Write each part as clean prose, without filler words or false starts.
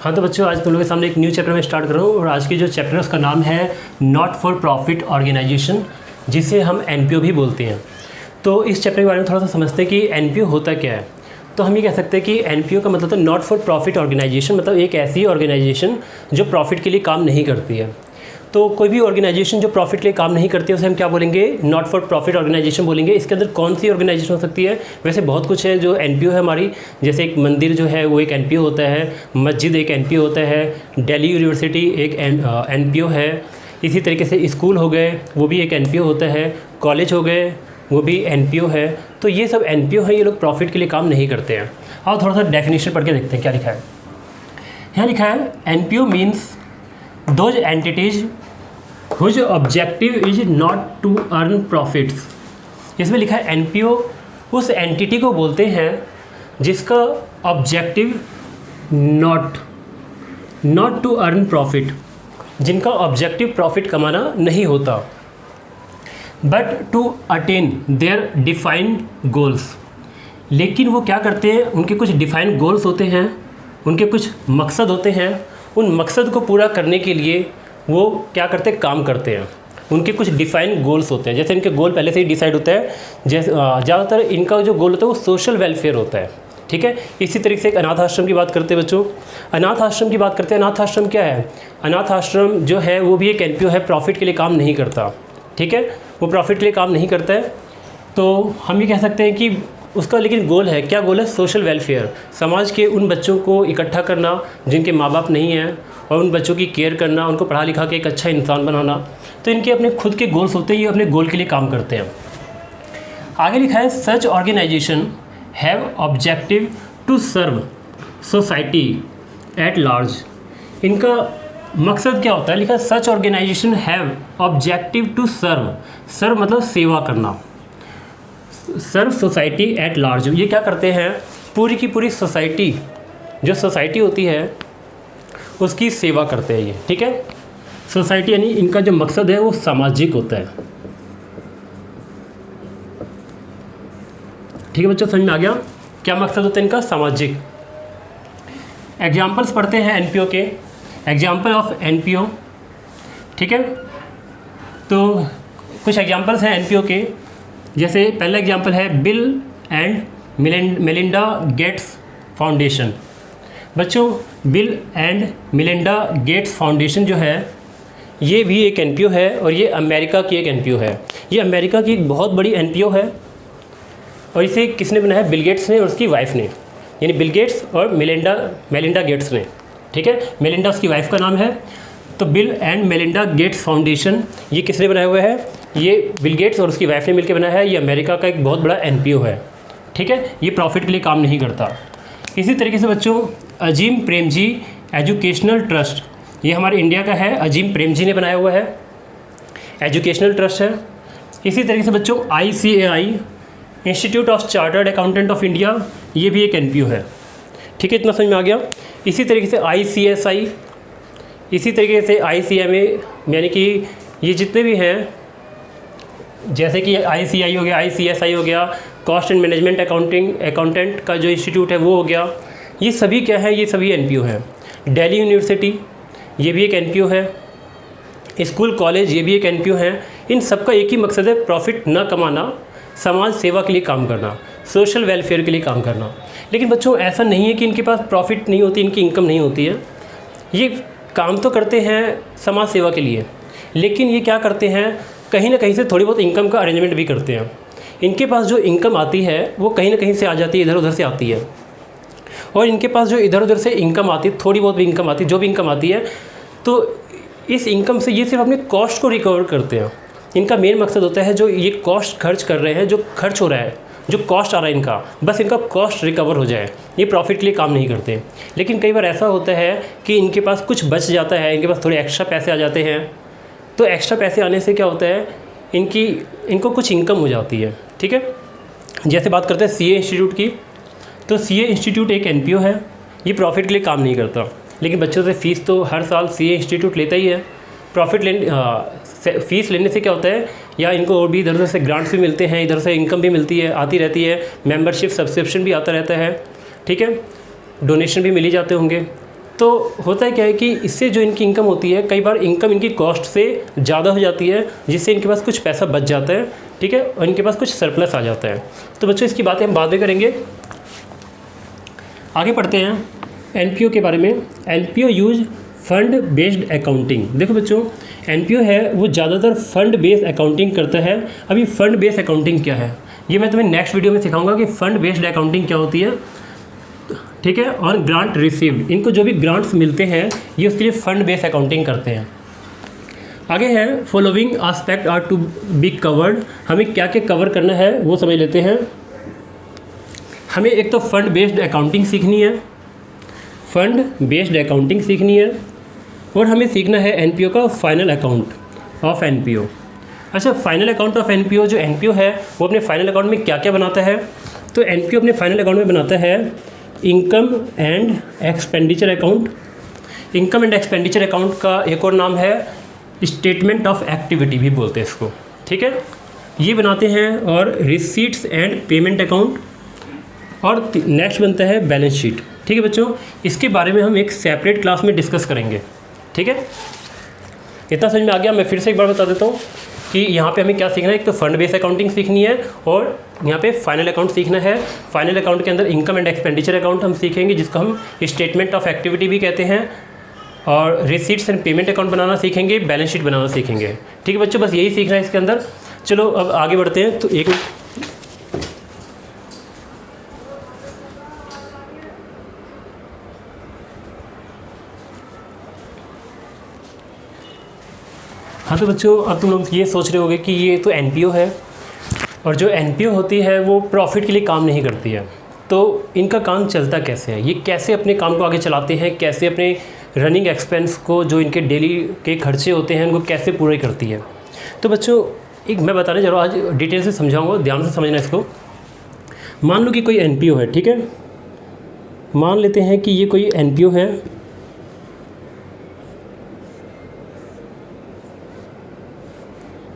हाँ तो बच्चों, आज तुम लोगों के सामने एक न्यू चैप्टर में स्टार्ट कर रहा हूँ और आज की जो चैप्टर है उसका नाम है नॉट फॉर प्रॉफिट ऑर्गेनाइजेशन, जिसे हम एनपीओ भी बोलते हैं। तो इस चैप्टर के बारे में थोड़ा सा समझते हैं कि एनपीओ होता क्या है। तो हम ये कह सकते हैं कि एनपीओ का मतलब है नॉट फॉर प्रॉफिट ऑर्गेनाइजेशन, मतलब एक ऐसी ऑर्गेनाइजेशन जो प्रॉफिट के लिए काम नहीं करती है। तो कोई भी ऑर्गेनाइजेशन जो प्रॉफिट के लिए काम नहीं करती है उसे हम क्या बोलेंगे, नॉट फॉर प्रॉफिट ऑर्गेनाइजेशन बोलेंगे। इसके अंदर कौन सी ऑर्गेनाइजेशन हो सकती है? वैसे बहुत कुछ है जो एनपीओ है हमारी, जैसे एक मंदिर जो है वो एक एनपीओ होता है, मस्जिद एक एनपीओ होता है, दिल्ली यूनिवर्सिटी एक एनपीओ है। इसी तरीके से स्कूल हो गए वो भी एक एनपीओ होता है, कॉलेज हो गए वो भी एनपीओ है। तो ये सब एनपीओ है, ये लोग प्रॉफिट के लिए काम नहीं करते हैं। और थोड़ा सा डेफिनेशन पढ़ के देखते हैं क्या लिखा है। यहाँ लिखा है NPO means those entities whose objective is not to earn profits. इसमें लिखा है एनपीओ उस एंटिटी को बोलते हैं जिसका objective not to earn profit, जिनका ऑब्जेक्टिव प्रॉफिट कमाना नहीं होता, but to attain their defined goals. लेकिन वो क्या करते हैं, उनके कुछ डिफाइंड गोल्स होते हैं, उनके कुछ मकसद होते हैं। उन मकसद को पूरा करने के लिए वो क्या करते हैं, काम करते हैं। उनके कुछ डिफाइंड गोल्स होते हैं, जैसे इनके गोल पहले से ही डिसाइड होता है। जैसे ज़्यादातर इनका जो गोल होता है वो सोशल वेलफेयर होता है, ठीक है। इसी तरीके से एक अनाथ आश्रम की बात करते हैं बच्चों, अनाथ आश्रम की बात करते हैं। अनाथ आश्रम क्या है? अनाथ आश्रम जो है वो भी एक एनपीओ है, प्रॉफिट के लिए काम नहीं करता, ठीक है। वो प्रॉफिट के लिए काम नहीं करता है। तो हम ये कह सकते हैं कि उसका लेकिन गोल है, क्या गोल है? सोशल वेलफेयर, समाज के उन बच्चों को इकट्ठा करना जिनके माँ बाप नहीं हैं, और उन बच्चों की केयर करना, उनको पढ़ा लिखा के एक अच्छा इंसान बनाना। तो इनके अपने खुद के गोल्स होते हैं, ये अपने गोल के लिए काम करते हैं। आगे लिखा है such organization have objective to serve society at large. इनका मकसद क्या होता है? लिखा है such organization have objective to serve मतलब सेवा करना, सर्व सोसाइटी एट लार्ज। ये क्या करते हैं, पूरी की पूरी सोसाइटी, जो सोसाइटी होती है उसकी सेवा करते हैं ये, ठीक है। सोसाइटी यानी इनका जो मकसद है वो सामाजिक होता है, ठीक है बच्चों, समझ में आ गया क्या मकसद होता है इनका? सामाजिक। एग्जाम्पल्स पढ़ते हैं एनपीओ के, एग्जाम्पल ऑफ एनपीओ, ठीक है। तो कुछ एग्जाम्पल्स हैं एनपीओ के, जैसे पहला एग्जाम्पल है Bill and Melinda Gates foundation. बच्चों, Bill and Melinda Gates foundation जो है ये भी एक एनपीओ है, और ये अमेरिका की एक एनपीओ है। ये अमेरिका की एक बहुत बड़ी एनपीओ है, और इसे किसने बनाया? बिल गेट्स ने और उसकी वाइफ ने, यानी बिल गेट्स और मेलिंडा गेट्स ने, ठीक है। मेलिंडा उसकी वाइफ का नाम है। तो bill and Melinda Gates foundation ये किसने बनाया हुआ है? ये बिल गेट्स और उसकी वाइफ ने मिलकर बनाया है। ये अमेरिका का एक बहुत बड़ा एनपीओ है, ठीक है। ये प्रॉफिट के लिए काम नहीं करता। इसी तरीके से बच्चों अजीम प्रेमजी एजुकेशनल ट्रस्ट, ये हमारे इंडिया का है, अजीम प्रेमजी ने बनाया हुआ है, एजुकेशनल ट्रस्ट है। इसी तरीके से बच्चों ICAI institute of chartered accountant of India, ये भी एक एनपीओ है, ठीक है। इतना समझ में आ गया। इसी तरीके से ICSI, इसी तरीके से ICMA, यानी कि ये जितने भी हैं, जैसे कि ICI हो गया, ICSI हो गया, कॉस्ट एंड मैनेजमेंट अकाउंटेंट का जो इंस्टीट्यूट है वो हो गया। ये सभी क्या है? ये सभी एनपीओ है। दिल्ली यूनिवर्सिटी ये भी एक एनपीओ है, स्कूल कॉलेज ये भी एक एनपीओ है। इन सबका एक ही मकसद है, प्रॉफिट न कमाना, समाज सेवा के लिए काम करना, सोशल वेलफेयर के लिए काम करना। लेकिन बच्चों ऐसा नहीं है कि इनके पास प्रॉफिट नहीं होती, इनकी इनकम नहीं होती है। ये काम तो करते हैं समाज सेवा के लिए, लेकिन ये क्या करते हैं, कहीं ना कहीं से थोड़ी बहुत इनकम का अरेंजमेंट भी करते हैं। इनके पास जो इनकम आती है वो कहीं ना कहीं से आ जाती है, इधर उधर से आती है। और इनके पास जो इधर उधर से इनकम आती है, थोड़ी बहुत भी इनकम आती है, जो भी इनकम आती है, तो इस इनकम से ये सिर्फ अपने कॉस्ट को रिकवर करते हैं। इनका मेन मकसद होता है जो ये कॉस्ट खर्च कर रहे हैं, जो खर्च हो रहा है, जो कॉस्ट आ रहा है इनका, बस इनका कॉस्ट रिकवर हो जाए। ये प्रॉफिट के लिए काम नहीं करते। लेकिन कई बार ऐसा होता है कि इनके पास कुछ बच जाता है, इनके पास थोड़े एक्स्ट्रा पैसे आ जाते हैं। तो एक्स्ट्रा पैसे आने से क्या होता है, इनको कुछ इनकम हो जाती है, ठीक है। जैसे बात करते हैं CA इंस्टीट्यूट की, तो CA इंस्टीट्यूट एक एनपीओ है, ये प्रॉफिट के लिए काम नहीं करता, लेकिन बच्चों से फ़ीस तो हर साल CA इंस्टीट्यूट लेता ही है। फ़ीस लेने से क्या होता है, या इनको और भी इधर उधर से ग्रांट्स भी मिलते हैं, इधर से इनकम भी मिलती है, आती रहती है, मेंबरशिप सब्सक्रिप्शन भी आता रहता है, ठीक है, डोनेशन भी मिल ही जाते होंगे। तो होता है क्या है कि इससे जो इनकी इनकम होती है, कई बार इनकम इनकी कॉस्ट से ज़्यादा हो जाती है, जिससे इनके पास कुछ पैसा बच जाता है, ठीक है, और इनके पास कुछ सरप्लस आ जाता है। तो बच्चों इसकी बातें हम बाद में करेंगे। आगे पढ़ते हैं एनपीओ के बारे में। NPO use fund based accounting. देखो बच्चों, एनपीओ है वो ज़्यादातर फंड बेस्ड अकाउंटिंग करता है। अभी फंड बेस्ड अकाउंटिंग क्या है ये मैं तुम्हें नेक्स्ट वीडियो में सिखाऊंगा कि फंड बेस्ड अकाउंटिंग क्या होती है, ठीक है। और ग्रांट रिसीव्ड, इनको जो भी ग्रांट्स मिलते हैं ये उसके लिए फंड बेस्ड अकाउंटिंग करते हैं। आगे है following aspect are to be covered. हमें क्या क्या कवर करना है वो समझ लेते हैं। हमें एक तो फंड बेस्ड अकाउंटिंग सीखनी है, फंड बेस्ड अकाउंटिंग सीखनी है, और हमें सीखना है एनपीओ का फाइनल अकाउंट ऑफ एनपीओ। अच्छा, फाइनल अकाउंट ऑफ एनपीओ, जो एनपीओ है वो अपने फाइनल अकाउंट में क्या क्या बनाता है? तो एनपीओ अपने फाइनल अकाउंट में बनाता है income and expenditure account. Income and expenditure account का एक और नाम है स्टेटमेंट ऑफ एक्टिविटी भी बोलते हैं इसको, ठीक है, ये बनाते हैं। और रिसीट्स एंड पेमेंट अकाउंट, और नेक्स्ट बनता है बैलेंस शीट, ठीक है बच्चों। इसके बारे में हम एक सेपरेट क्लास में डिस्कस करेंगे, ठीक है। इतना समझ में आ गया? मैं फिर से एक बार बता देता हूँ कि यहाँ पे हमें क्या सीखना है। एक तो फंड बेस्ड अकाउंटिंग सीखनी है, और यहाँ पे फाइनल अकाउंट सीखना है। फाइनल अकाउंट के अंदर इनकम एंड एक्सपेंडिचर अकाउंट हम सीखेंगे, जिसको हम स्टेटमेंट ऑफ एक्टिविटी भी कहते हैं, और रिसीट्स एंड पेमेंट अकाउंट बनाना सीखेंगे, बैलेंस शीट बनाना सीखेंगे, ठीक है बच्चों। बस यही सीखना है इसके अंदर। चलो अब आगे बढ़ते हैं। तो एक हाँ, तो बच्चों अब तुम लोग ये सोच रहे होगे कि ये तो एनपीओ है, और जो एनपीओ होती है वो प्रॉफिट के लिए काम नहीं करती है। तो इनका काम चलता कैसे है, ये कैसे अपने काम को आगे चलाते हैं, कैसे अपने रनिंग एक्सपेंस को, जो इनके डेली के खर्चे होते हैं, उनको कैसे पूरे करती है। तो बच्चों एक मैं बताने जा रहा हूँ, आज डिटेल से समझाऊँगा, ध्यान से समझना इसको। मान लो कि कोई एनपीओ है, ठीक है, मान लेते हैं कि ये कोई एनपीओ है।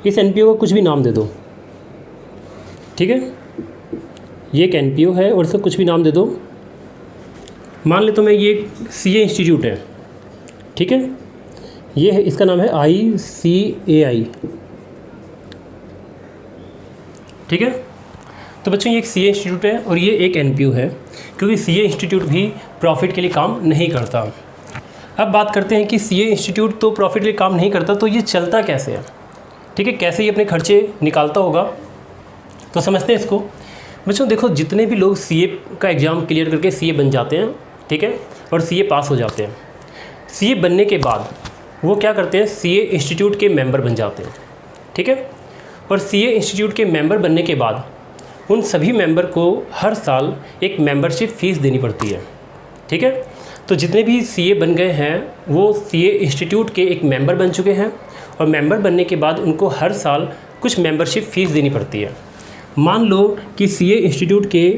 इस एनपीओ को कुछ भी नाम दे दो, ठीक है, ये एक एनपीओ है और इसका कुछ भी नाम दे दो। मान ले तो मैं ये सीए इंस्टीट्यूट है, ठीक है, ये है, इसका नाम है ICAI, ठीक है। तो बच्चों ये एक सीए इंस्टीट्यूट है और ये एक एनपीओ है, क्योंकि सीए इंस्टीट्यूट भी प्रॉफिट के लिए काम नहीं करता। अब बात करते हैं कि सीए इंस्टीट्यूट तो प्रॉफिट के लिए काम नहीं करता, तो ये चलता कैसे है, ठीक है, कैसे ये अपने खर्चे निकालता होगा, तो समझते हैं इसको। बच्चों देखो, जितने भी लोग सीए का एग्ज़ाम क्लियर करके सीए बन जाते हैं, ठीक है, और सीए पास हो जाते हैं, सीए बनने के बाद वो क्या करते हैं, सीए इंस्टीट्यूट के मेंबर बन जाते हैं, ठीक है। और सीए इंस्टीट्यूट के मेंबर बनने के बाद उन सभी मेंबर को हर साल एक मेंबरशिप फ़ीस देनी पड़ती है, ठीक है। तो जितने भी सीए बन गए हैं वो सीए इंस्टीट्यूट के एक मेंबर बन चुके हैं, और मेंबर बनने के बाद उनको हर साल कुछ मेंबरशिप फ़ीस देनी पड़ती है। मान लो कि सीए इंस्टीट्यूट के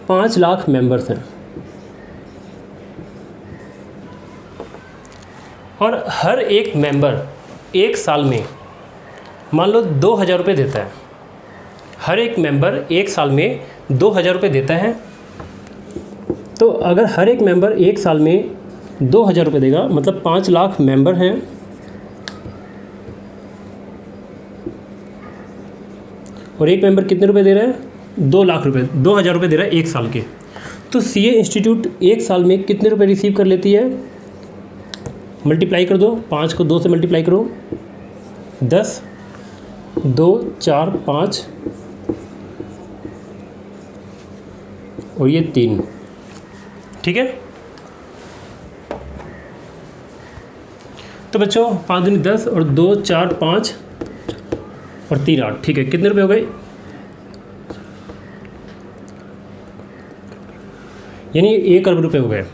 5 लाख मेंबर्स हैं, और हर एक मेंबर एक साल में मान लो 2000 रुपये देता है। हर एक मेंबर एक साल में 2000 रुपये देता है। तो अगर हर एक मेंबर एक साल में 2000 रुपये देगा, मतलब 5 लाख मेंबर हैं, और एक मेंबर कितने रुपए दे रहा है, 2 लाख रुपये, 2000 रुपये दे रहा है एक साल के। तो सीए इंस्टीट्यूट एक साल में कितने रुपए रिसीव कर लेती है, मल्टीप्लाई कर दो, 5 को 2 से मल्टीप्लाई करो, 10, 2, 4, 5 और ये 3, ठीक है। तो बच्चों 5 दूनी 10 और 2, 4, 5 और 3, 8, ठीक है, कितने रुपए हो गए, यानी 1 अरब रुपये हो गए,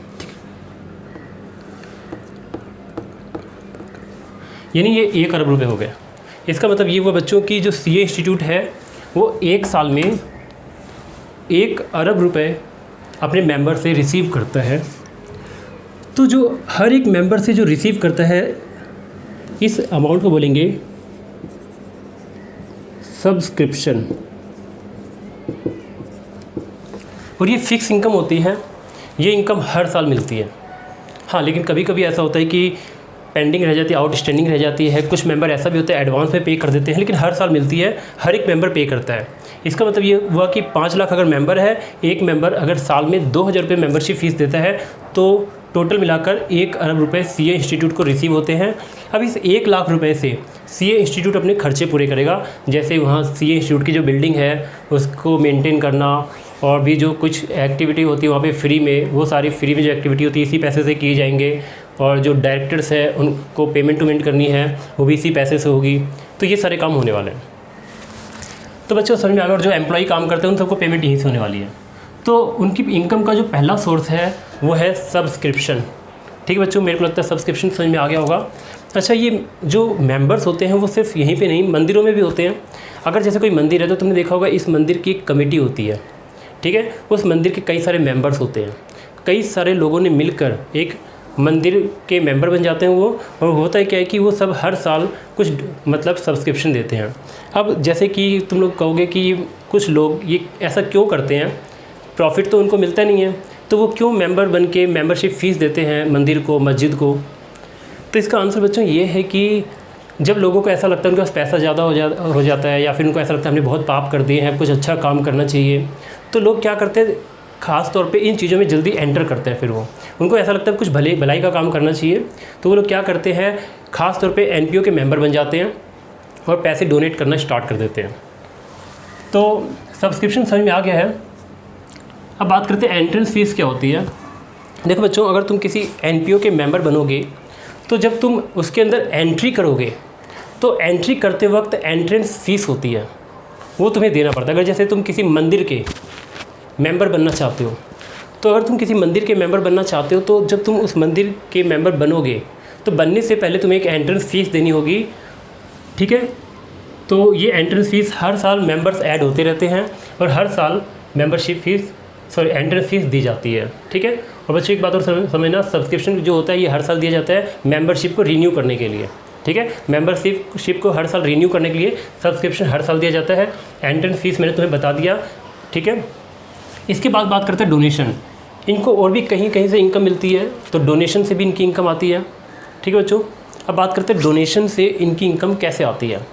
यानी ये 1 अरब रुपये हो गए। इसका मतलब ये हुआ बच्चों की जो सीए इंस्टीट्यूट है वो एक साल में 1 अरब रुपये अपने मेंबर से रिसीव करता है। तो जो हर एक मेंबर से जो रिसीव करता है, इस अमाउंट को बोलेंगे सब्सक्रिप्शन। और ये फिक्स इनकम होती है, ये इनकम हर साल मिलती है। हाँ, लेकिन कभी कभी ऐसा होता है कि पेंडिंग रह जाती है, आउटस्टैंडिंग रह जाती है। कुछ मेंबर ऐसा भी होता है एडवांस में पे कर देते हैं, लेकिन हर साल मिलती है, हर एक मेंबर पे करता है। इसका मतलब ये हुआ कि 5 लाख अगर मेंबर है, एक मेंबर अगर साल में 2000 रुपये मेंबरशिप फ़ीस देता है, तो टोटल मिलाकर 1 अरब रुपये सीए इंस्टीट्यूट को रिसीव होते हैं। अब इस 1 लाख रुपए से सीए इंस्टीट्यूट अपने खर्चे पूरे करेगा, जैसे वहाँ सीए इंस्टीट्यूट की जो बिल्डिंग है उसको मेंटेन करना, और भी जो कुछ एक्टिविटी होती है वहाँ पे फ्री में, वो सारी फ्री में जो एक्टिविटी होती है इसी पैसे से की जाएंगे। और जो डायरेक्टर्स है उनको पेमेंट करनी है वो भी इसी पैसे से होगी। तो ये सारे काम होने वाले हैं। तो बच्चों समझ में आ गया। और जो एम्प्लॉय काम करते हैं उन सबको पेमेंट यहीं से होने वाली है। तो उनकी इनकम का जो पहला सोर्स है वो है सब्सक्रिप्शन। ठीक है बच्चों, मेरे को लगता है सब्सक्रिप्शन समझ में आ गया होगा। अच्छा, ये जो मेंबर्स होते हैं वो सिर्फ यहीं पे नहीं, मंदिरों में भी होते हैं। अगर जैसे कोई मंदिर है तो तुमने देखा होगा इस मंदिर की एक कमेटी होती है, ठीक है। उस मंदिर के कई सारे मेंबर्स होते हैं, कई सारे लोगों ने मिलकर एक मंदिर के मेंबर बन जाते हैं वो। और होता है क्या है कि वो सब हर साल कुछ मतलब सब्सक्रिप्शन देते हैं। अब जैसे कि तुम लोग कहोगे कि कुछ लोग ये ऐसा क्यों करते हैं, प्रॉफिट तो उनको मिलता नहीं है, तो वो क्यों मेंबर बन के मेंबरशिप फ़ीस देते हैं मंदिर को, मस्जिद को। तो इसका आंसर बच्चों ये है कि जब लोगों को ऐसा लगता है उनके पास पैसा ज़्यादा हो जाता है, या फिर उनको ऐसा लगता है हमने बहुत पाप कर दिए हैं, कुछ अच्छा काम करना चाहिए, तो लोग क्या करते हैं, ख़ास तौर पे इन चीज़ों में जल्दी एंटर करते हैं। फिर वो उनको ऐसा लगता है कुछ भलाई का काम करना चाहिए, तो वो लोग क्या करते हैं, ख़ास तौर पे एनपीओ के मेंबर बन जाते हैं और पैसे डोनेट करना स्टार्ट कर देते हैं। तो सब्सक्रिप्शन समझ में आ गया है। अब बात करते हैं एंट्रेंस फ़ीस क्या होती है। देखो बच्चों, अगर तुम किसी एनपीओ के मेंबर बनोगे तो जब तुम उसके अंदर एंट्री करोगे तो एंट्री करते वक्त एंट्रेंस फ़ीस होती है, वो तुम्हें देना पड़ता है। अगर जैसे तुम किसी मंदिर के मेंबर बनना चाहते हो, तो अगर तुम किसी मंदिर के मेंबर बनना चाहते हो तो जब तुम उस मंदिर के मेंबर बनोगे तो बनने से पहले तुम्हें एक एंट्रेंस फ़ीस देनी होगी, ठीक है। तो ये एंट्रेंस फ़ीस हर साल मेंबर्स ऐड होते रहते हैं और हर साल एंट्रेंस फ़ीस दी जाती है, ठीक है। और बच्चों एक बात और समझना, सब्सक्रिप्शन जो होता है ये हर साल दिया जाता है मेंबरशिप को रीन्यू करने के लिए, ठीक है। मेंबरशिप को हर साल रीन्यू करने के लिए सब्सक्रिप्शन हर साल दिया जाता है। एंट्रेंस फ़ीस मैंने तुम्हें बता दिया, ठीक है। इसके बाद बात करते हैं डोनेशन। इनको और भी कहीं कहीं से इनकम मिलती है, तो डोनेशन से भी इनकी इनकम आती है, ठीक है बच्चों। अब बात करते हैं डोनेशन से इनकी इनकम कैसे आती है,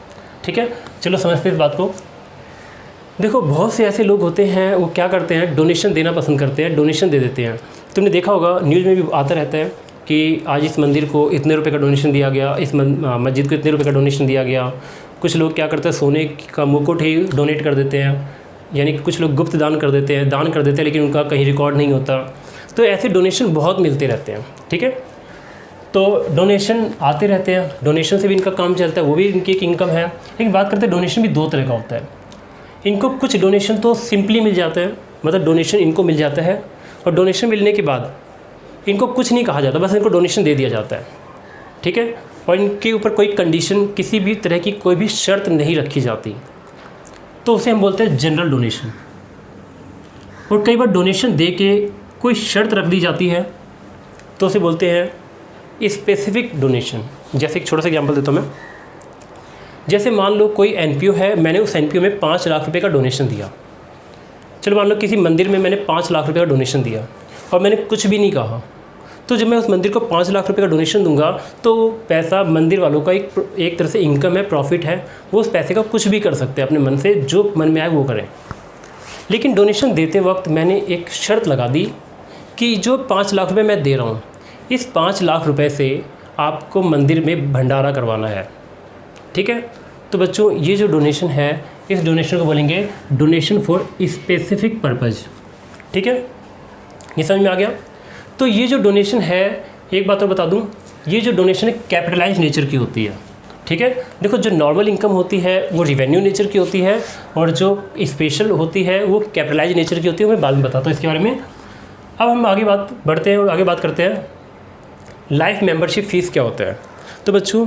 ठीक है। चलो समझते हैं इस बात को। देखो, बहुत से ऐसे लोग होते हैं वो क्या करते हैं, डोनेशन देना पसंद करते हैं, डोनेशन दे देते हैं। तुमने देखा होगा न्यूज़ में भी आता रहता है कि आज इस मंदिर को इतने रुपए का डोनेशन दिया गया, इस मस्जिद को इतने रुपए का डोनेशन दिया गया। कुछ लोग क्या करते हैं, सोने का मुकुट ही डोनेट कर देते हैं, यानी कि कुछ लोग गुप्त दान कर देते हैं, लेकिन उनका कहीं रिकॉर्ड नहीं होता। तो ऐसे डोनेशन बहुत मिलते रहते हैं, ठीक है। तो डोनेशन आते रहते हैं, डोनेशन से भी इनका काम चलता है, वो भी इनकी एक इनकम है। लेकिन बात करते हैं डोनेशन भी 2 तरह का होता है। इनको कुछ डोनेशन तो सिंपली मिल जाता है, मतलब डोनेशन इनको मिल जाता है, और डोनेशन मिलने के बाद इनको कुछ नहीं कहा जाता, बस इनको डोनेशन दे दिया जाता है, ठीक है। और इनके ऊपर कोई कंडीशन, किसी भी तरह की कोई भी शर्त नहीं रखी जाती, तो उसे हम बोलते हैं जनरल डोनेशन। और कई बार डोनेशन दे के कोई शर्त रख दी जाती है तो उसे बोलते हैं स्पेसिफिक डोनेशन। जैसे एक छोटा सा एग्जांपल देता हूँ मैं। जैसे मान लो कोई एनपीओ है, मैंने उस एनपीओ में 5 लाख रुपए का डोनेशन दिया। चलो मान लो किसी मंदिर में मैंने 5 लाख रुपए का डोनेशन दिया और मैंने कुछ भी नहीं कहा, तो जब मैं उस मंदिर को 5 लाख रुपए का डोनेशन दूंगा तो पैसा मंदिर वालों का एक तरह से इनकम है, प्रॉफिट है। वो उस पैसे का कुछ भी कर सकते हैं, अपने मन से जो मन में आए वो करें। लेकिन डोनेशन देते वक्त मैंने एक शर्त लगा दी कि जो 5 लाख रुपए मैं दे रहा हूँ, इस 5 लाख रुपए से आपको मंदिर में भंडारा करवाना है, ठीक है। तो बच्चों ये जो डोनेशन है, इस डोनेशन को बोलेंगे डोनेशन फॉर स्पेसिफिक पर्पज़, ठीक है। ये समझ में आ गया। तो ये जो डोनेशन है, एक बात और बता दूं, ये जो डोनेशन है कैपिटलाइज नेचर की होती है, ठीक है। देखो, जो नॉर्मल इनकम होती है वो रिवेन्यू नेचर की होती है, और जो स्पेशल होती है वो कैपिटलाइज नेचर की होती है। मैं बाद में बताता हूँ इसके बारे में। अब हम आगे बात बढ़ते हैं और आगे बात करते हैं लाइफ मेंबरशिप फ़ीस क्या होता है। तो बच्चों,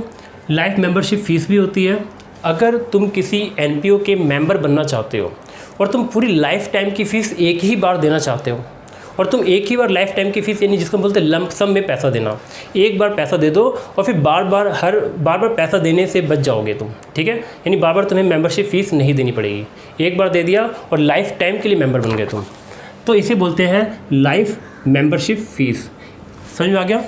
लाइफ मेंबरशिप फ़ीस भी होती है अगर तुम किसी एनपीओ के मेंबर बनना चाहते हो और तुम पूरी लाइफ टाइम की फ़ीस एक ही बार देना चाहते हो, और तुम एक ही बार लाइफ टाइम की फ़ीस, यानी जिसको बोलते हैं लंप सम में पैसा देना, एक बार पैसा दे दो और फिर बार बार पैसा देने से बच जाओगे तुम, ठीक है। यानी बार बार तुम्हें मेंबरशिप फ़ीस नहीं देनी पड़ेगी, एक बार दे दिया और लाइफ टाइम के लिए मेंबर बन गए तुम। तो इसे बोलते हैं लाइफ मेंबरशिप फीस। समझ में आ गया?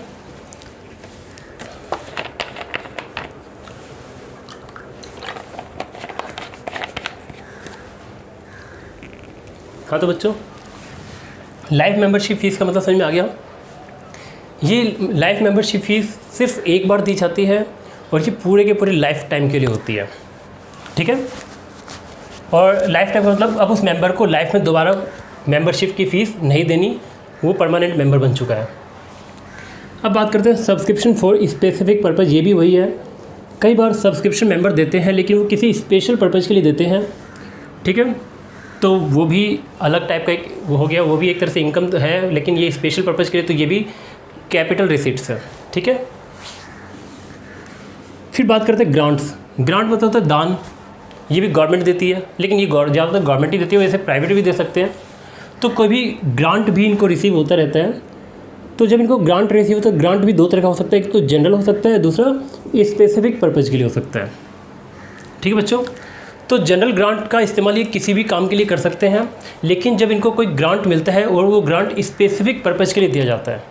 हाँ तो बच्चों, लाइफ मेंबरशिप फ़ीस का मतलब समझ में आ गया। ये लाइफ मेंबरशिप फ़ीस सिर्फ एक बार दी जाती है और ये पूरे के पूरे लाइफ टाइम के लिए होती है, ठीक है। और लाइफ टाइम का मतलब अब उस मेंबर को लाइफ में दोबारा मेंबरशिप की फ़ीस नहीं देनी, वो परमानेंट मेंबर बन चुका है। अब बात करते हैं सब्सक्रिप्शन फॉर स्पेसिफिक पर्पज़। ये भी वही है, कई बार सब्सक्रिप्शन मेंबर देते हैं लेकिन वो किसी स्पेशल पर्पज़ के लिए देते हैं, ठीक है। तो वो भी अलग टाइप का एक वो हो गया, वो भी एक तरह से इनकम तो है, लेकिन ये स्पेशल पर्पज़ के लिए, तो ये भी कैपिटल रिसीट्स है, ठीक है। फिर बात करते हैं ग्रांट्स। ग्रांट मतलब होता है दान। ये भी गवर्नमेंट देती है, लेकिन ये ज़्यादातर गवर्नमेंट ही देती है, वैसे प्राइवेट भी दे सकते हैं। तो कोई भी ग्रांट भी इनको रिसीव होता रहता है। तो जब इनको ग्रांट रिसीव होता है, ग्रांट भी दो तरह का हो सकता है, एक तो जनरल हो सकता है, दूसरा स्पेसिफिक पर्पज़ के लिए हो सकता है, ठीक है बच्चों। तो जनरल ग्रांट का इस्तेमाल ये किसी भी काम के लिए कर सकते हैं, लेकिन जब इनको कोई ग्रांट मिलता है और वो ग्रांट स्पेसिफिक पर्पज़ के लिए दिया जाता है,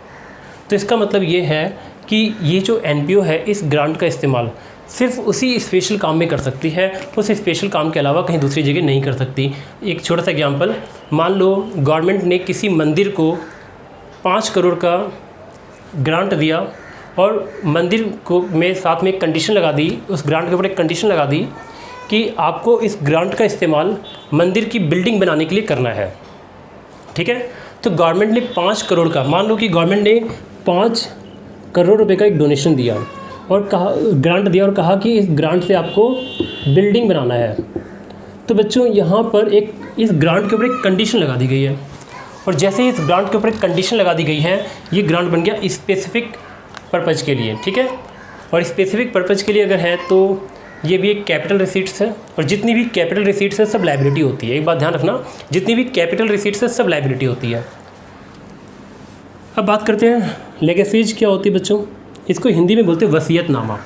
तो इसका मतलब ये है कि ये जो एनपीओ है इस ग्रांट का इस्तेमाल सिर्फ उसी स्पेशल काम में कर सकती है, उस स्पेशल काम के अलावा कहीं दूसरी जगह नहीं कर सकती। एक छोटा सा एग्जांपल, मान लो गवर्नमेंट ने किसी मंदिर को 5 करोड़ का ग्रांट दिया और मंदिर को में साथ में एक कंडीशन लगा दी, उस ग्रांट के ऊपर एक कंडीशन लगा दी कि आपको इस ग्रांट का इस्तेमाल मंदिर की बिल्डिंग बनाने के लिए करना है, ठीक है। तो गवर्नमेंट ने 5 करोड़ का, मान लो कि गवर्नमेंट ने 5 करोड़ रुपए का एक डोनेशन दिया और कहा, ग्रांट दिया और कहा कि इस ग्रांट से आपको बिल्डिंग बनाना है। तो बच्चों यहाँ पर एक इस ग्रांट के ऊपर एक कंडीशन लगा दी गई है, और जैसे ही इस ग्रांट के ऊपर एक कंडीशन लगा दी गई है, ये ग्रांट बन गया स्पेसिफिक पर्पज़ के लिए, ठीक है। और स्पेसिफिक पर्पज़ के लिए अगर है तो ये भी एक कैपिटल रिसीट्स है, और जितनी भी कैपिटल रिसीट्स है सब लायबिलिटी होती है। एक बात ध्यान रखना, जितनी भी कैपिटल रिसीट्स है सब लायबिलिटी होती है। अब बात करते हैं लेगेसीज क्या होती है बच्चों। इसको हिंदी में बोलते हैं वसीयतनामा।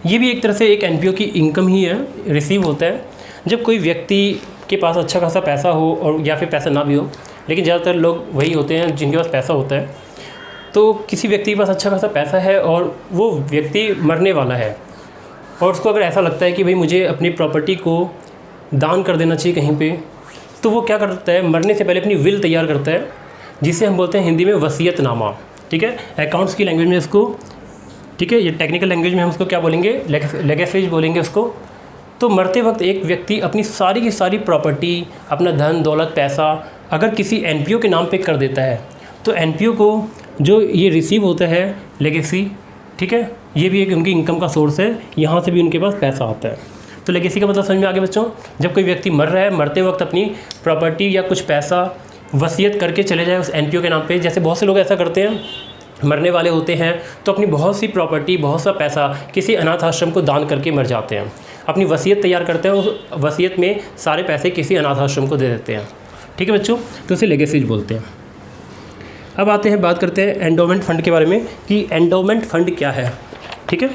ये भी एक तरह से एक एनपीओ की इनकम ही है, रिसीव होता है जब कोई व्यक्ति के पास अच्छा खासा पैसा हो, और या फिर पैसा ना भी हो, लेकिन ज़्यादातर लोग वही होते हैं जिनके पास पैसा होता है। तो किसी व्यक्ति के पास अच्छा खासा पैसा है और वो व्यक्ति मरने वाला है, और उसको अगर ऐसा लगता है कि भाई मुझे अपनी प्रॉपर्टी को दान कर देना चाहिए कहीं पे, तो वो क्या करता है, मरने से पहले अपनी विल तैयार करता है, जिसे हम बोलते हैं हिंदी में वसीयतनामा, ठीक है। अकाउंट्स की लैंग्वेज में इसको, ठीक है, ये टेक्निकल लैंग्वेज में हम उसको क्या बोलेंगे, लेगेसीज बोलेंगे उसको। तो मरते वक्त एक व्यक्ति अपनी सारी की सारी प्रॉपर्टी, अपना धन दौलत पैसा अगर किसी एनपीओ के नाम पे कर देता है, तो एनपीओ को जो ये रिसीव होता है लेगेसी, ठीक है, ये भी एक उनकी इनकम का सोर्स है, यहाँ से भी उनके पास पैसा आता है। तो लेगेसी का मतलब समझ में आ गया बच्चों। जब कोई व्यक्ति मर रहा है, मरते वक्त अपनी प्रॉपर्टी या कुछ पैसा वसीयत करके चले जाए उस एनपीओ के नाम पे। जैसे बहुत से लोग ऐसा करते हैं, मरने वाले होते हैं तो अपनी बहुत सी प्रॉपर्टी, बहुत सा पैसा किसी अनाथ आश्रम को दान करके मर जाते हैं, अपनी वसीयत तैयार करते हैं, उस वसीयत में सारे पैसे किसी अनाथ आश्रम को दे देते हैं, ठीक है बच्चों। तो उसे लेगेसीज बोलते हैं। अब आते हैं, बात करते हैं एंडोमेंट फ़ंड के बारे में कि एंडोमेंट फ़ंड क्या है, ठीक है।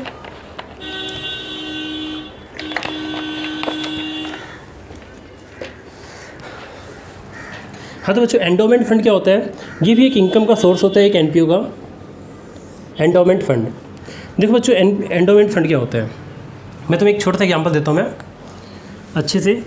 हाँ तो बच्चों, एंडोमेंट फ़ंड क्या होता है, ये भी एक इनकम का सोर्स होता है एक एनपीओ का। एंडोमेंट फ़ंड, देखो बच्चों, एंडोमेंट फ़ंड क्या होता है, मैं तुम्हें एक छोटा सा एग्जांपल देता हूँ मैं अच्छे से।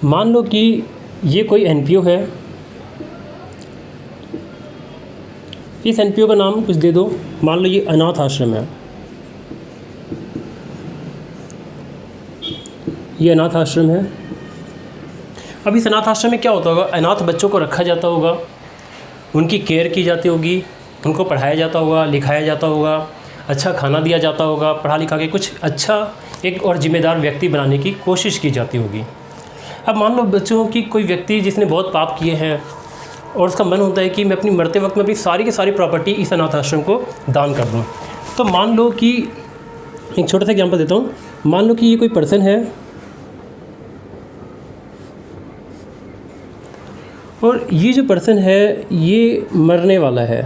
मान लो कि ये कोई एनपीओ है, इस एनपीओ का नाम कुछ दे दो, मान लो ये अनाथ आश्रम है, ये अनाथ आश्रम है। अब इस अनाथ आश्रम में क्या होता होगा, अनाथ बच्चों को रखा जाता होगा, उनकी केयर की जाती होगी, उनको पढ़ाया जाता होगा, लिखाया जाता होगा, अच्छा खाना दिया जाता होगा, पढ़ा लिखा के कुछ अच्छा एक और जिम्मेदार व्यक्ति बनाने की कोशिश की जाती होगी। अब मान लो बच्चों की कोई व्यक्ति जिसने बहुत पाप किए हैं और उसका मन होता है कि मैं अपनी मरते वक्त में अपनी सारी की सारी प्रॉपर्टी इस अनाथ आश्रम को दान कर दूं। तो मान लो कि एक छोटा सा एग्जांपल देता हूँ, मान लो कि ये कोई पर्सन है और ये जो पर्सन है ये मरने वाला है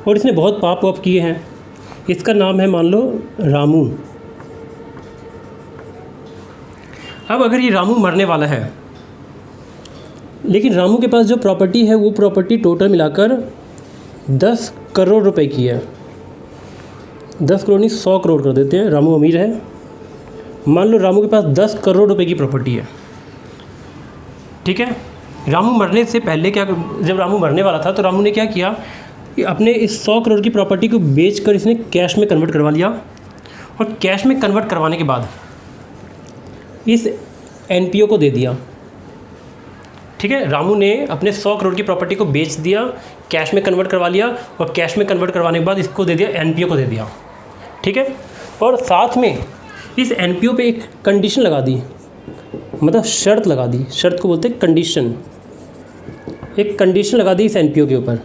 और इसने बहुत पाप वाप किए हैं, इसका नाम है मान लो रामू। अब अगर ये रामू मरने वाला है, लेकिन रामू के पास जो प्रॉपर्टी है वो प्रॉपर्टी टोटल मिलाकर 10 करोड़ रुपए की है। 10 करोड़ नहीं 100 करोड़ कर देते हैं, रामू अमीर है। मान लो रामू के पास 10 करोड़ रुपए की प्रॉपर्टी है, ठीक है। रामू मरने से पहले क्या, जब रामू मरने वाला था तो रामू ने क्या किया कि अपने इस 100 करोड़ की प्रॉपर्टी को बेचकर इसने कैश में कन्वर्ट करवा लिया, और कैश में कन्वर्ट करवाने के बाद इस एनपीओ को दे दिया, ठीक है। रामू ने अपने 100 करोड़ की प्रॉपर्टी को बेच दिया, कैश में कन्वर्ट करवा लिया, और कैश में कन्वर्ट करवाने के बाद इसको दे दिया, एनपीओ को दे दिया, ठीक है। और साथ में इस एनपीओ पे एक कंडीशन लगा दी, मतलब शर्त लगा दी, शर्त को बोलते हैं कंडीशन। एक कंडीशन लगा दी इस एनपीओ के ऊपर,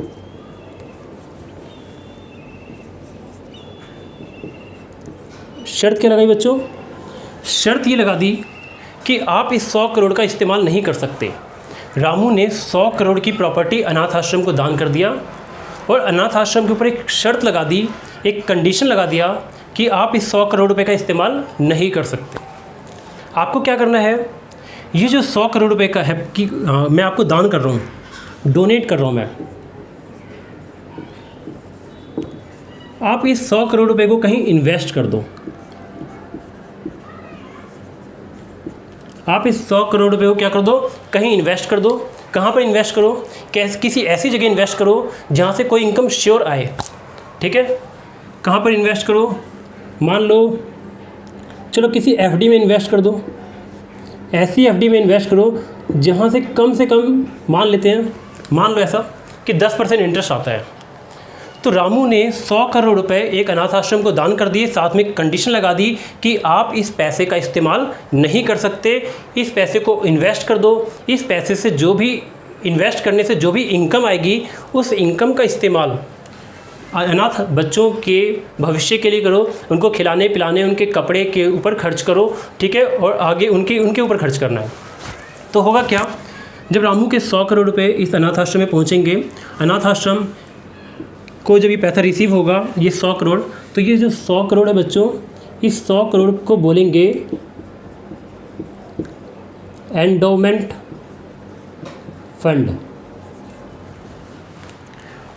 शर्त क्या लगाई बच्चों? शर्त ये लगा दी कि आप इस 100 करोड़ का इस्तेमाल नहीं कर सकते। रामू ने 100 करोड़ की प्रॉपर्टी अनाथ आश्रम को दान कर दिया, और अनाथ आश्रम के ऊपर एक शर्त लगा दी, एक कंडीशन लगा दिया कि आप इस 100 करोड़ रुपए का इस्तेमाल नहीं कर सकते। आपको क्या करना है, ये जो 100 करोड़ रुपए का है कि मैं आपको दान कर रहा हूँ, डोनेट कर रहा हूँ मैं, आप इस 100 करोड़ रुपए को कहीं इन्वेस्ट कर दो। आप इस 100 करोड़ रुपए को क्या कर दो, कहीं इन्वेस्ट कर दो। कहाँ पर इन्वेस्ट करो? किसी ऐसी जगह इन्वेस्ट करो जहाँ से कोई इनकम श्योर आए, ठीक है। कहाँ पर इन्वेस्ट करो? मान लो चलो किसी एफडी में इन्वेस्ट कर दो। ऐसी एफडी में इन्वेस्ट करो जहाँ से कम मान लेते हैं, मान लो ऐसा कि 10% इंटरेस्ट आता है। तो रामू ने 100 करोड़ रुपए एक अनाथ आश्रम को दान कर दिए, साथ में कंडीशन लगा दी कि आप इस पैसे का इस्तेमाल नहीं कर सकते, इस पैसे को इन्वेस्ट कर दो। इस पैसे से जो भी इन्वेस्ट करने से जो भी इनकम आएगी, उस इनकम का इस्तेमाल अनाथ बच्चों के भविष्य के लिए करो, उनको खिलाने पिलाने, उनके कपड़े के ऊपर खर्च करो, ठीक है, और आगे उनके ऊपर खर्च करना है। तो होगा क्या, जब रामू के 100 करोड़ रुपए इस अनाथ आश्रम में पहुँचेंगे, अनाथ आश्रम को जब ये पैसा रिसीव होगा, ये 100 करोड़, तो ये जो 100 करोड़ है बच्चों, इस 100 करोड़ को बोलेंगे एंडोमेंट फंड।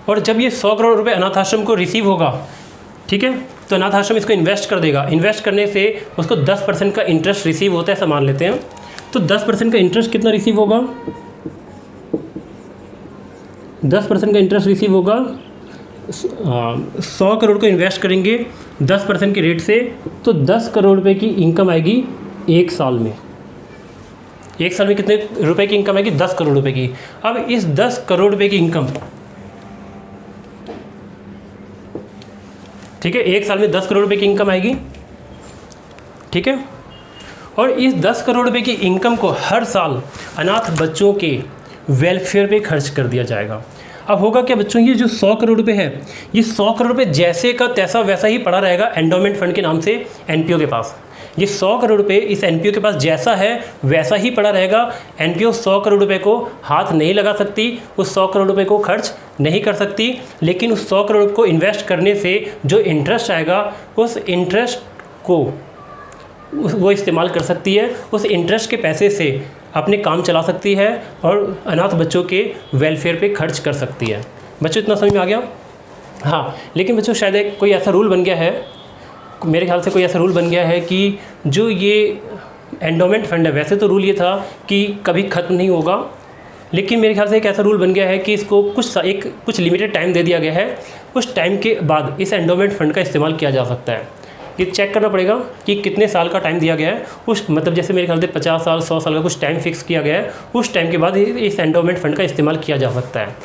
और जब ये 100 करोड़ रुपए अनाथ आश्रम को रिसीव होगा, ठीक है, तो अनाथ आश्रम इसको इन्वेस्ट कर देगा। इन्वेस्ट करने से उसको 10% का इंटरेस्ट रिसीव होता है, ऐसा मान लेते हैं। तो 10% का इंटरेस्ट कितना रिसीव होगा? 10% का इंटरेस्ट रिसीव होगा। 100 करोड़ को इन्वेस्ट करेंगे 10% के रेट से, तो 10 करोड़ रुपए की इनकम आएगी एक साल में। एक साल में कितने रुपए की इनकम आएगी? 10 करोड़ रुपए की। अब इस 10 करोड़ रुपए की इनकम, ठीक है, एक साल में 10 करोड़ रुपए की इनकम आएगी, ठीक है। और इस 10 करोड़ रुपए की इनकम को हर साल अनाथ बच्चों के वेलफेयर पे खर्च कर दिया जाएगा। अब होगा क्या बच्चों, ये जो 100 करोड़ रुपए है, ये 100 करोड़ रुपए जैसे का तैसा वैसा ही पड़ा रहेगा एंडोमेंट फंड के नाम से एनपीओ के पास। ये 100 करोड़ रुपए इस एनपीओ के पास जैसा है वैसा ही पड़ा रहेगा। एनपीओ 100 करोड़ रुपए को हाथ नहीं लगा सकती, उस 100 करोड़ रुपए को खर्च नहीं कर सकती, लेकिन उस 100 करोड़ को इन्वेस्ट करने से जो इंटरेस्ट आएगा, उस इंटरेस्ट को वो इस्तेमाल कर सकती है। उस इंटरेस्ट के पैसे से अपने काम चला सकती है और अनाथ बच्चों के वेलफेयर पे खर्च कर सकती है। बच्चों इतना समझ में आ गया? हाँ, लेकिन बच्चों शायद कोई ऐसा रूल बन गया है, मेरे ख्याल से कोई ऐसा रूल बन गया है कि जो ये एंडोमेंट फंड है, वैसे तो रूल ये था कि कभी ख़त्म नहीं होगा, लेकिन मेरे ख्याल से एक ऐसा रूल बन गया है कि इसको कुछ लिमिटेड टाइम दे दिया गया है। उस टाइम के बाद इस एंडोमेंट फंड का इस्तेमाल किया जा सकता है। ये चेक करना पड़ेगा कि कितने साल का टाइम दिया गया है, उस मतलब जैसे मेरे ख्याल से 50 साल 100 साल का कुछ टाइम फिक्स किया गया है, उस टाइम के बाद इस एंडोमेंट फंड का इस्तेमाल किया जा सकता है।